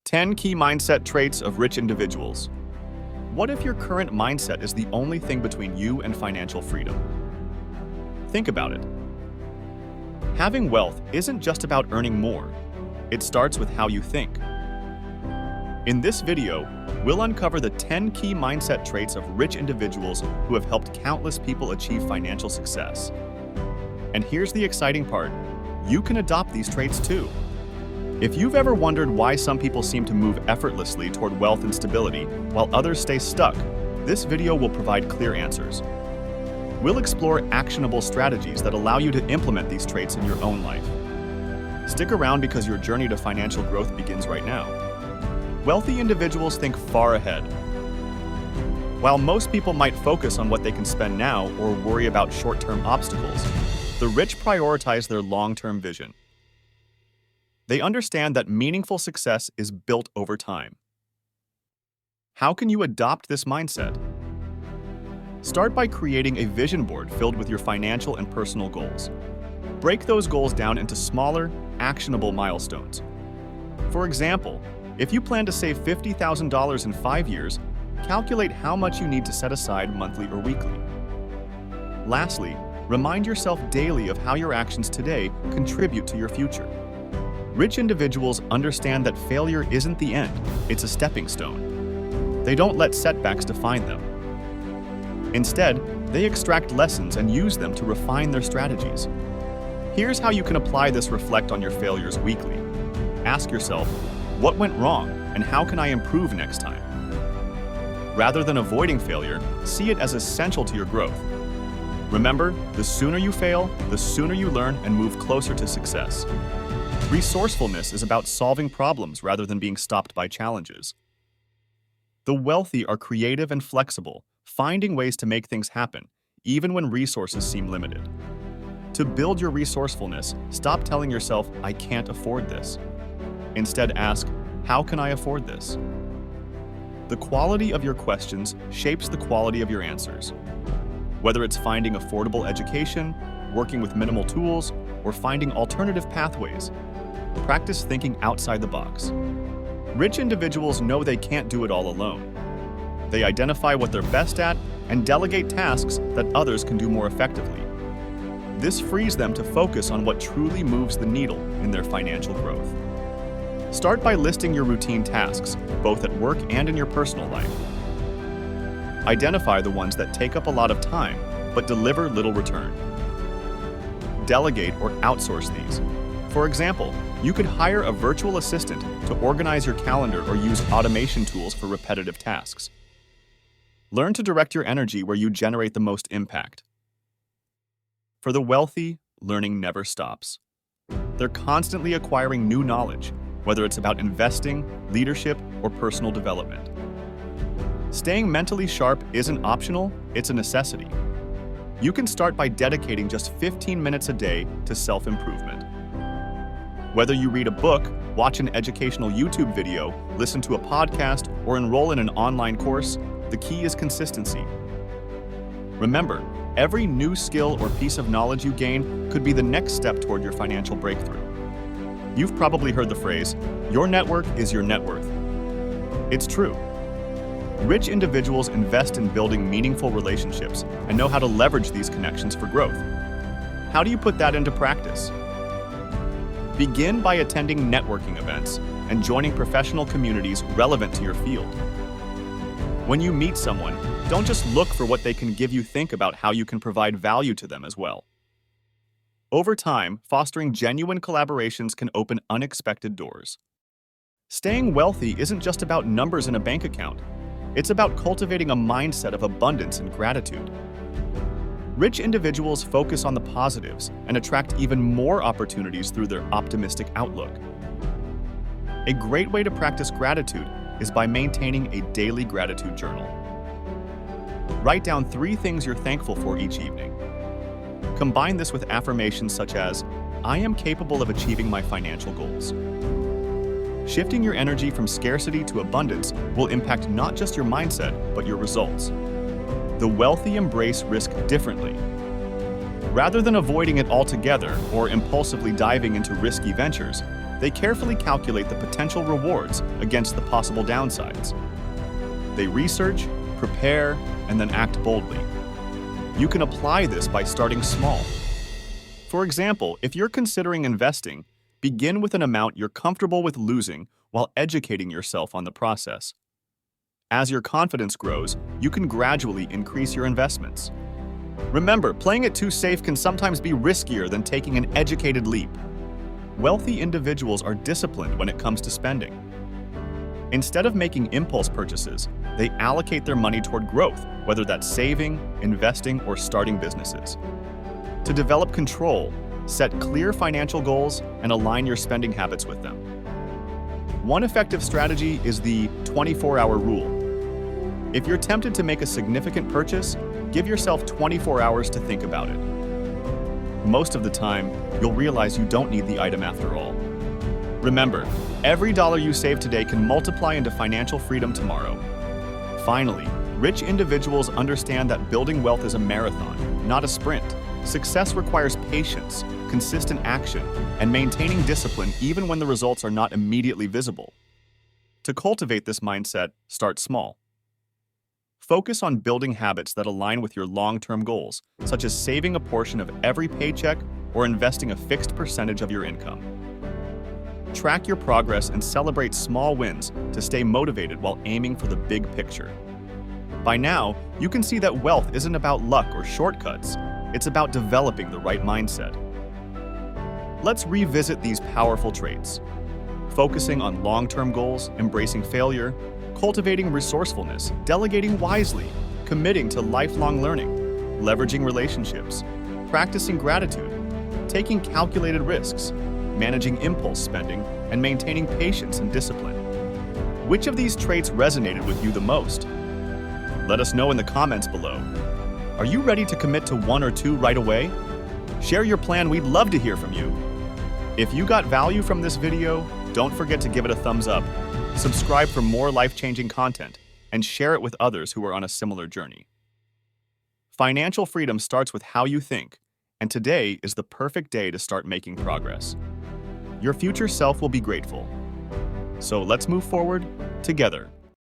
10 key mindset traits of rich individuals. What if your current mindset is the only thing between you and financial freedom? Think about it. Having wealth isn't just about earning more. It starts with how you think. In this video, we'll uncover the 10 key mindset traits of rich individuals who have helped countless people achieve financial success. And here's the exciting part. You can adopt these traits too. If you've ever wondered why some people seem to move effortlessly toward wealth and stability while others stay stuck, this video will provide clear answers. We'll explore actionable strategies that allow you to implement these traits in your own life. Stick around because your journey to financial growth begins right now. Wealthy individuals think far ahead. While most people might focus on what they can spend now or worry about short-term obstacles, the rich prioritize their long-term vision. They understand that meaningful success is built over time. How can you adopt this mindset? Start by creating a vision board filled with your financial and personal goals. Break those goals down into smaller, actionable milestones. For example, if you plan to save $50,000 in 5 years, calculate how much you need to set aside monthly or weekly. Lastly, remind yourself daily of how your actions today contribute to your future. Rich individuals understand that failure isn't the end, it's a stepping stone. They don't let setbacks define them. Instead, they extract lessons and use them to refine their strategies. Here's how you can apply this. Reflect on your failures weekly. Ask yourself, what went wrong and how can I improve next time? Rather than avoiding failure, see it as essential to your growth. Remember, the sooner you fail, the sooner you learn and move closer to success. Resourcefulness is about solving problems rather than being stopped by challenges. The wealthy are creative and flexible, finding ways to make things happen, even when resources seem limited. To build your resourcefulness, stop telling yourself, I can't afford this. Instead, ask, how can I afford this? The quality of your questions shapes the quality of your answers. Whether it's finding affordable education, working with minimal tools, or finding alternative pathways, practice thinking outside the box. Rich individuals know they can't do it all alone. They identify what they're best at and delegate tasks that others can do more effectively. This frees them to focus on what truly moves the needle in their financial growth. Start by listing your routine tasks, both at work and in your personal life. Identify the ones that take up a lot of time, but deliver little return. Delegate or outsource these. For example, you could hire a virtual assistant to organize your calendar or use automation tools for repetitive tasks. Learn to direct your energy where you generate the most impact. For the wealthy, learning never stops. They're constantly acquiring new knowledge, whether it's about investing, leadership, or personal development. Staying mentally sharp isn't optional, it's a necessity. You can start by dedicating just 15 minutes a day to self-improvement. Whether you read a book, watch an educational YouTube video, listen to a podcast, or enroll in an online course, the key is consistency. Remember, every new skill or piece of knowledge you gain could be the next step toward your financial breakthrough. You've probably heard the phrase, your network is your net worth. It's true. Rich individuals invest in building meaningful relationships and know how to leverage these connections for growth. How do you put that into practice? Begin by attending networking events and joining professional communities relevant to your field. When you meet someone, don't just look for what they can give you, think about how you can provide value to them as well. Over time, fostering genuine collaborations can open unexpected doors. Staying wealthy isn't just about numbers in a bank account. It's about cultivating a mindset of abundance and gratitude. Rich individuals focus on the positives and attract even more opportunities through their optimistic outlook. A great way to practice gratitude is by maintaining a daily gratitude journal. Write down 3 things you're thankful for each evening. Combine this with affirmations such as, I am capable of achieving my financial goals. Shifting your energy from scarcity to abundance will impact not just your mindset, but your results. The wealthy embrace risk differently. Rather than avoiding it altogether or impulsively diving into risky ventures, They carefully calculate the potential rewards against the possible downsides. They research, prepare, and then act boldly. You can apply this by starting small. For example, if you're considering investing, begin with an amount you're comfortable with losing while educating yourself on the process. As your confidence grows, you can gradually increase your investments. Remember, playing it too safe can sometimes be riskier than taking an educated leap. Wealthy individuals are disciplined when it comes to spending. Instead of making impulse purchases, they allocate their money toward growth, whether that's saving, investing, or starting businesses. To develop control, set clear financial goals and align your spending habits with them. One effective strategy is the 24-hour rule. If you're tempted to make a significant purchase, give yourself 24 hours to think about it. Most of the time, you'll realize you don't need the item after all. Remember, every dollar you save today can multiply into financial freedom tomorrow. Finally, rich individuals understand that building wealth is a marathon, not a sprint. Success requires patience, consistent action, and maintaining discipline even when the results are not immediately visible. To cultivate this mindset, start small. Focus on building habits that align with your long-term goals, such as saving a portion of every paycheck or investing a fixed percentage of your income. Track your progress and celebrate small wins to stay motivated while aiming for the big picture. By now, you can see that wealth isn't about luck or shortcuts. It's about developing the right mindset. Let's revisit these powerful traits. Focusing on long-term goals, embracing failure, cultivating resourcefulness, delegating wisely, committing to lifelong learning, leveraging relationships, practicing gratitude, taking calculated risks, managing impulse spending, and maintaining patience and discipline. Which of these traits resonated with you the most? Let us know in the comments below. Are you ready to commit to one or two right away? Share your plan, we'd love to hear from you. If you got value from this video, don't forget to give it a thumbs up, subscribe for more life-changing content, and share it with others who are on a similar journey. Financial freedom starts with how you think, and today is the perfect day to start making progress. Your future self will be grateful. So let's move forward together.